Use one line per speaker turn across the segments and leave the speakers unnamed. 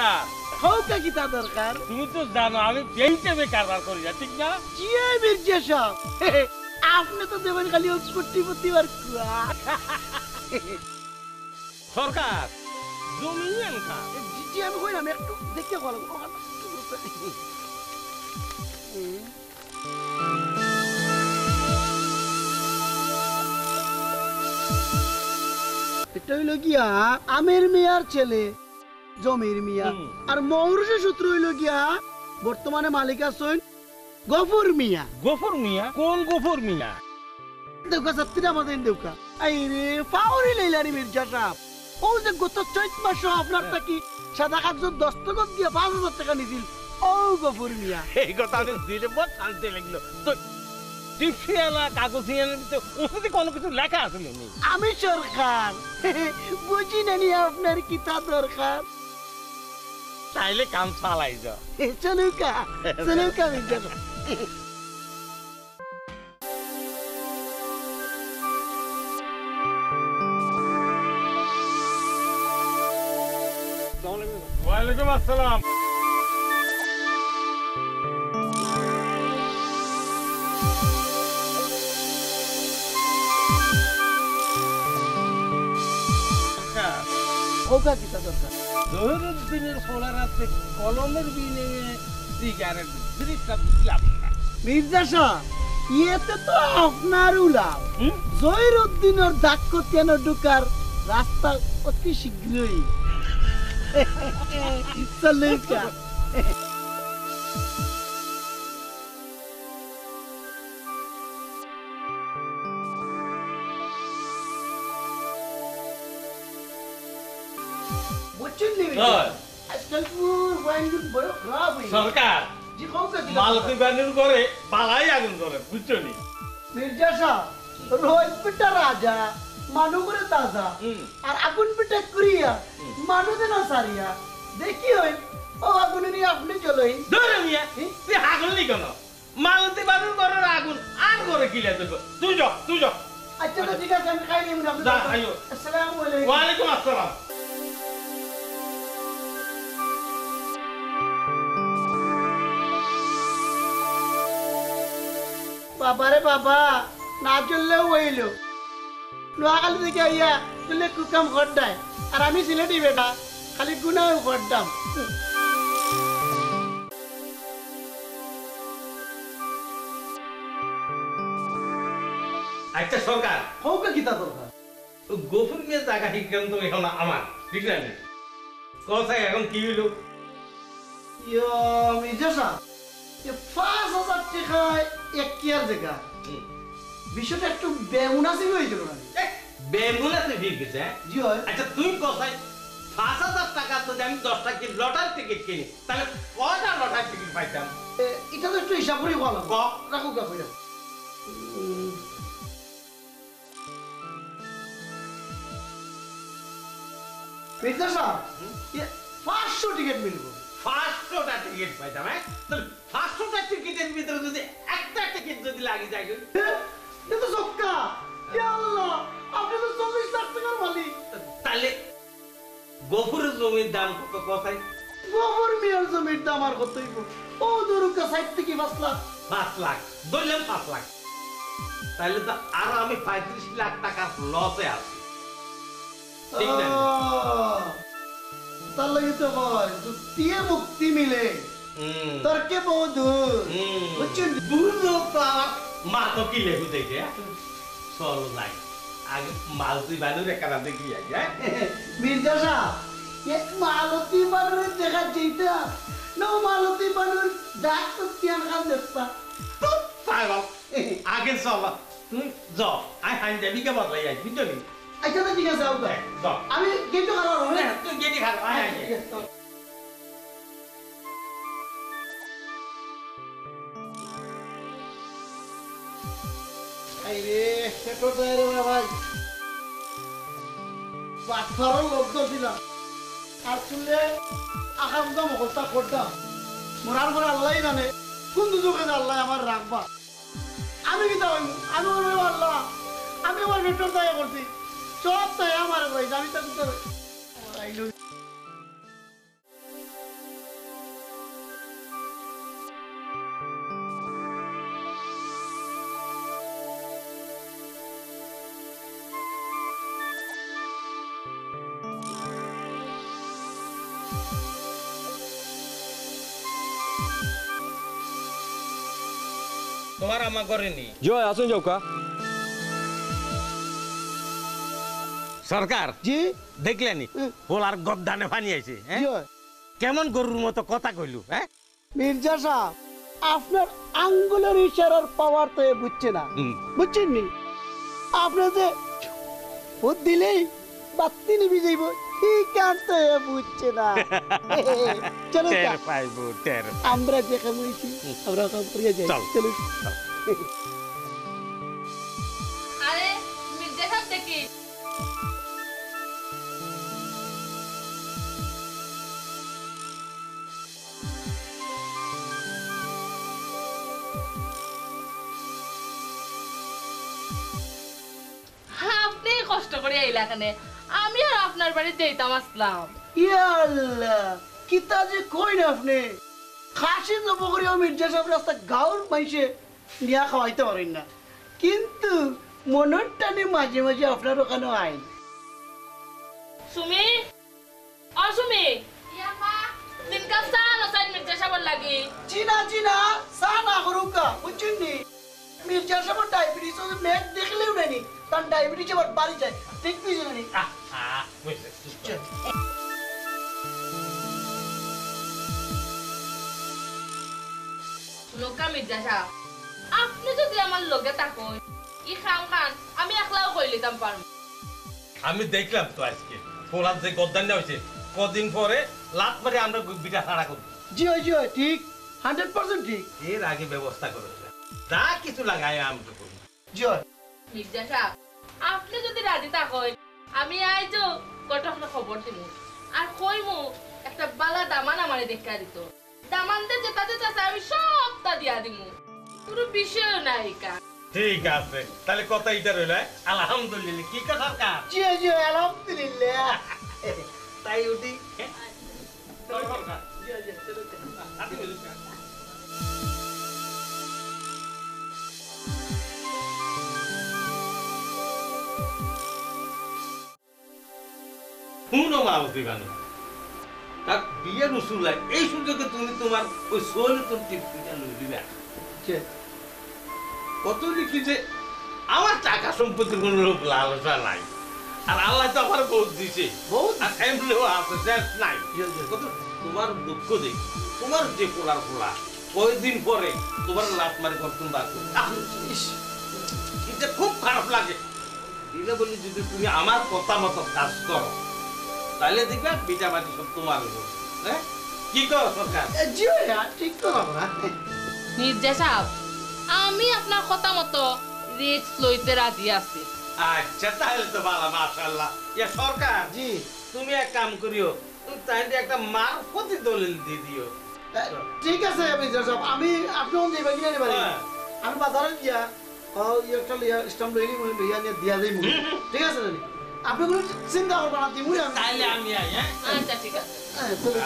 সরকার
হৌকা কি তা দরকার?
তুমি তো জানো আমি বেঞ্চে কারবার করি না, ঠিক না?
জি মির্জা সাহেব, আপনি তো দেবেন খালি কোটিপতি আর কুয়া।
সরকার জমি নেন কা?
জি আমি কইলাম একটু দেখে বলো। এটা হইল গিয়া আমের মিয়ার ছেলে জমির মিয়া, আর মৌরুষের সূত্র হইল গিয়া বর্তমানে মালিক আছেন গফর মিয়া।
গফর মিয়া? কোন গফর মিয়া?
দেউকা সত্যিটা আমাদের দেউকা। এই রে পাওরি লাইলারি মির্জা সাহেব, ও যে গত 4 মাসে আপনার থাকি সাদা কাগজ দস্তখত দিয়ে 5,000 টাকা নিছিল, ও গফর মিয়া।
এই কথা আমি দিলে বহুত শান্তি লাগলো। তো টিফিয়ালা কাগজিয়ানের ভিতরে ওখানে কোনো কিছু লেখা আছে নাকি?
আমি সরকার বুঝি নানি আপনার কি তা দরকার।
তাইলে কাম চালাই যা।
চলুকা চলুকা মির্জা সাহেব।
ওয়ালাইকুম আসসালাম।
হৌকা কি তা দরকার?
জহিরুদ্দিনের সোলার আছে কলমের বিনিময়ে সিগারেট জিনিসটা বুঝলাম না।
মির্জা সাহেব, ইয়েতে তো আপনারও লাভ। জহিরুদ্দিনের দাক্ষতিয়ান ঢুকার রাস্তা অতি শীঘ্রই। চলুকা।
সরকার মালতী বানুর করে পালাই আগুন করে, বুঝছো নি?
মির্জা সাহেব, রোজ পিঠা রাজা মানু করে তাজা, আর আগুন পিঠা করিয়া মানু দেন সারিয়া দেখি হই ও আগুন নিয়ে আপনি চলই।
ধরে মিয়া তুই হাগলি কেন? মালতী বানুর করে আগুন আর করে কিলে দেবো। তুই যাও তুই যাও।
আচ্ছা তো ঠিক আছে, আমি খাই নিই। আসসালামু আলাইকুম।
ওয়ালাইকুম আসসালাম।
বাবারে বাবা, না চললেও হইল। নোয়াখালী থেকে আইয়া চলে কুকাম খড়ডায়, আর আমি সিলেটি বেটা খালি গুনাও খড়ডাম।
আচ্ছা সরকার,
হৌকা কি তা দরকার?
গফুর মিয়া জায়গা ঠিকান তো এখন আমার, ঠিক না? কথা এখন কি হইল?
মির্জা সাহেব, 5,000 টাকায় এক কিয়ার জায়গা, বিষয়টা একটু বেমুনাসিব হয়ে গেল না?
বেমুনাসিব হয়ে গেছে?
জি হয়।
আচ্ছা তুই কোথায় 5,000 টাকা তো আমি 10 টাকা লটারি টিকিট কিনি, তাহলে কয়টা লটারি টিকিট পাইতাম?
এটা তো একটু হিসাব করে বলা। রাখো কাকু। মির্জা সাহেব, 500 টিকিট মিলবো।
500টা টিকিট পাইতাম? তাহলে 500টা টিকিটের ভিতরে যদি একটা টিকিট যদি লাগি যায়,
এ তো সক্কা। ইয়া আল্লাহ, আপনি তো 40 লাখ টাকার মালিক।
তাহলে গফুরের জমির দাম কত কোথায়?
গফুর মিয়ার জমির দাম আর কত হইব? ও দরুকা 60 থেকে 5 লাখ।
5 লাখ ধরলাম, 5 লাখ। তাহলে তো আরো আমি 35 লাখ টাকা লসে আছি, ঠিক না?
তার লাগে তো হয় যুক্তিয়ে মুক্তি মিলে, তর্কে বহুদূর। বুঝছেন?
বুঝলো তো আমার মা তো কি লেখু দেখে। চলো যাই, আগে মালতী বানুর একারা দেখি যাই।
মির্জা সাহেব, এক মালতী বানুর দেখা যেটা না, মালতী বানুর দাক্ষতিয়ান খান দেখতা।
আগে চল, তুই যাও, আই হাই যাবি কে বদলাই যাই, বুঝছো নি?
আচ্ছা তো ঠিক আছে, আমি গেটও খারাপ হবে।
তুই গেটি খারাপ, আয় আয়।
আইরে সেটো রে ভাই, পাথরের লব্ধ ছিলাম আর চুলে আকামটা মুখস্থা করতাম। মরার পরে আল্লাহ জানে কোন দুজকে আল্লাহ আমার রাখবা। আমি কি তাই আমি বলবো আল্লাহ, আমি আমার ভেতর দয়া করছি, সব তাই আমার ভাই। আমি তো
তোমার আমা করেনি
জয় আসুন যাওকা
সরকার
জি
দেখলেনি পোলার গদ্দানে পানি আইছে
জি হয়।
কেমন গরুর মতো কথা কইলু হ্যাঁ
মির্জা সাহেব আপনার আঙ্গুলের ইশারার পাওয়ার তো এ বুঝছে না বুঝছেন নি আপনি যে ভোট দিলেই বাত্তি নিবি যাইব ঠিক তো এ বুঝছে না চলো
টের পাইবো টের
আমরা যে কাম হয়েছি আমরা কাম করিয়া যাই
চল।
চলো
আরে মির্জা সাহেব দেখি আপনি কষ্ট করে আইলা এখানে আমি আর আপনার বাড়ি যেতাম আসলাম
ইয়াল্লাহ কিতা যে কই না আপনি খাসি জব করিয়া মির্জা সাহেব রাস্তা গাঁর মাইসে নিয়া খাওয়াইতে পারেন না কিন্তু মনের টানে মাঝে মাঝে আপনার ওখানে আইন
সুমি ও সুমি তিন কাপ চা নসাইন মির্জা সাহেবের লাগি
চিনা চিনা সা না করুকা বুঝছেন নি মির্জা সাহেব ডায়াবেটিস মেঘ দেখলেও নানি তার ডায়াবেটিস আবার বাড়ি যায় দেখবি জানি
লোকা মির্জা সাহেব আপনি যদি আমার লগে থাকুন ই খাম খান আমি একলাও কই লিতাম পারবো
আমি দেখলাম তো আজকে পোলার যে গদ্দানটা হয়েছে কদিন পরে লাত মারে আমরা বিটা ছাড়া করবো
জি হয় ঠিক 100% ঠিক
এর আগে ব্যবস্থা করেছে যা কিছু লাগায় আমি তো করি
জি হয়
মির্জা সাহেব আপনি যদি রাজি থাকেন আমি আইজো কটকটা খবর দিব আর কইমু একটা বালা দামান আমারে দেখা দিত দামান দে যেটা যেটা চাই আমি সবটা দিয়া দিমু পুরো বিষয় নাই কা
ঠিক আছে তাহলে কথা এটা রইল আলহামদুলিল্লাহ কি কথা সরকার
জি জি আলহামদুলিল্লাহ
তাই উঠি
জি জি চলো
শুনো মালতি গান তার বিয়ের উসুল এই সুযোগে তুমি তোমার ওই সোল তৃপ্তিটা লই দিবে
জি
কত দেখি যে আমার টাকা সম্পত্তির কোনো লোক লালসা নাই আর আল্লাহ তো আমার বহুত দিছে
বহুত
আর এমনিও আছে শেষ নাই
জি, জি।
কত তোমার দুঃখ দেখি তোমার যে পোলার পোলা কয়েকদিন পরে তোমার লাভ মারি করতুম
ইস,
এটা খুব খারাপ লাগে এটা বলি যদি তুমি আমার কথা মতো কাজ করো তাহলে দেখবে বিটা বাটি সব তোমার উপর। হ্যাঁ কি করো সরকার
জি ভাইয়া ঠিক তো না
মির্জা সাহেব আমি আপনার কথা মতো রিস্ক লইতে রাজি আছি
আচ্ছা তাহলে তো ভালো মাশাআল্লাহ ইয়া সরকার
জি
তুমি এক কাম করিও তুমি তাইলে একটা মারফতি দলিল দিয়ে দিও
ঠিক আছে মির্জা সাহেব আমি আপনি ওন দিবেন কি পারি
হ্যাঁ।
আমি বাজারে গিয়া একটা স্টাম্প লইলি মই লইয়া নিয়ে দিয়া দেই মুই ঠিক আছে জানি আপনি কোনো চিন্তা করবেন না দিমুই আমি
তাইলে আমি আই হ্যাঁ
আচ্ছা ঠিক আছে
হ্যাঁ, চলো।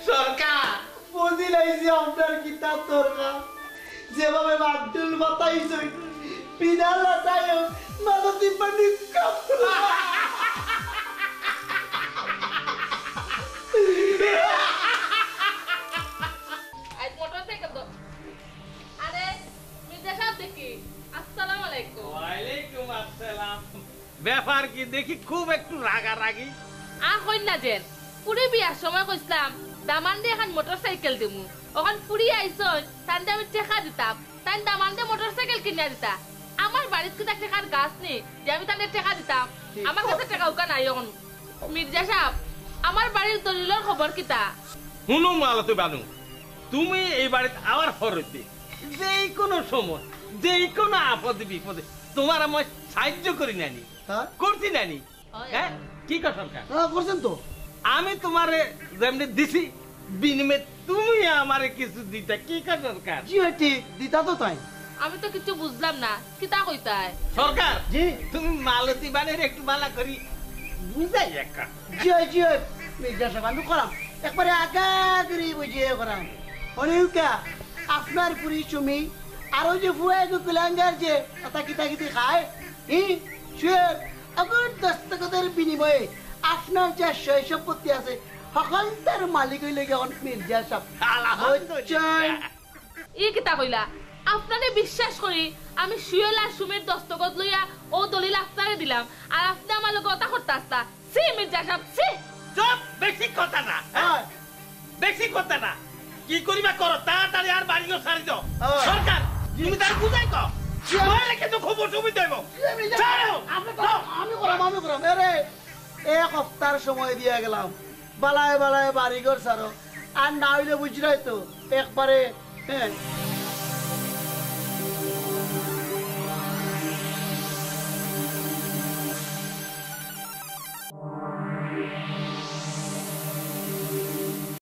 সরকার
বুঝি লাইছি আপনার কিতাব দরকার যেভাবে আব্দুল বাতাইছে পিনাল লাটায় মাদতি পানি কাপ
আজ মোটরসাইকেল তো আরে মির্জা সাহেব দেখি আসসালামু আলাইকুম
ওয়ালাইকুম আসসালাম ব্যাপার কি দেখি খুব একটু রাগারাগি
কইন না যেন পুরি বিয়ার সময় কইছিলাম দামান দিয়ে এখন মোটরসাইকেল দিমু ওখান পুরি আইসন তান দিয়ে আমি টেকা দিতাম তাই দামান দিয়ে মোটরসাইকেল কিনে দিতা আমার বাড়িতে কি টেকার গাছ নেই যে আমি তাদের টেকা দিতাম আমার কাছে টেকা উকা নাই এখন মির্জা সাহেব আমার বাড়ির দলিলের খবর কিতা
শুনো মালতী বানু তুমি এই বাড়িতে আবার ফরতে যেই কোনো সময় যেই কোনো আপদে বিপদে তোমার আমার সাহায্য করি নানি
হ্যাঁ
করছি নানি হ্যাঁ কি কথা সরকার
হ্যাঁ করছেন তো
আমি তোমারে যেমনি দিছি বিনিময়ে তুমি আমারে কিছু দিতে কি কথা সরকার
জি হয় ঠিক দিতা তো তাই
আমি তো কিছু বুঝলাম না কিতা কইতায়
সরকার
জি
তুমি মালতী বানের একটু মালা করি বুঝাই একটা
জি জি মির্জা সাহেব আমি করাম একবারে আগা করে বুঝিয়ে করাম অনিউকা আপনার পুরি চুমি আরো যে ফুয়ে গুলাঙ্গার যে তা কিতা কিতি খায় শুয়ের আগর দস্তখতের বিনিময়ে আপনার যে সয় সম্পত্তি আছে সকল তার মালিক হইলে গিয়ে মির্জা সাহেব
আলহামদুলিল্লাহ।
ই কিতা কইলা আপনারে বিশ্বাস করি আমি সুয়েল আর সুমির দস্তখত লইয়া ও দলিল আপনারে দিলাম আর আপনি আমার লগে কথা করতে আসতা সি মির্জা সাহেব সি
চুপ বেশি কথা না
হয়
বেশি কথা না কি করিবা করো তাড়াতাড়ি আর বাড়িও ছাড়ি দাও
হ্যাঁ।
সরকার তুমি তার বুঝাই কও
জি।
নইলে কিন্তু খুব অসুবিধা হইব ছাড়ো।
আমি করাম এরে এক সপ্তাহ সময় দিয়ে গেলাম বালায় বালায় বাড়িঘর সারো আর না হইলে বুঝলাই তো একবারে হ্যাঁ